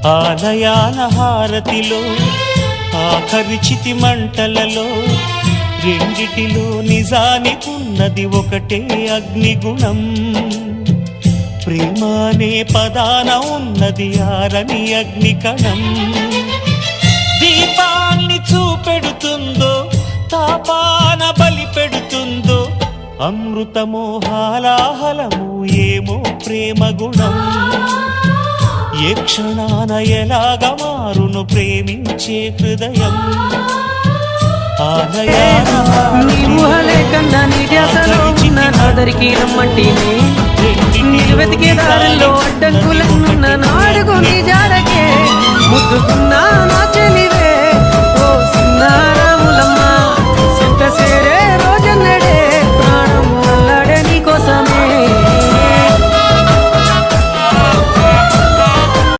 ఆలయాల హారతిలో ఆఖరి చితి మంటలలో రెండిటిలో నిజానికున్నది ఒకటే అగ్నిగుణం. ప్రేమ అనే పదాన ఉన్నది ఆరని అగ్నికణం. దీపాన్ని చూపెడుతుందో తాపాన బలి పెడుతుందో అమృతమోహాలాహలము ఏమో ప్రేమ గుణం. ఏ క్షణాన ఎలాగ మారును ప్రేమించే హృదయం. నాదరికి రమ్మంటేనే వెతికే దారిలో అడ్డంకులన్న నాడుగు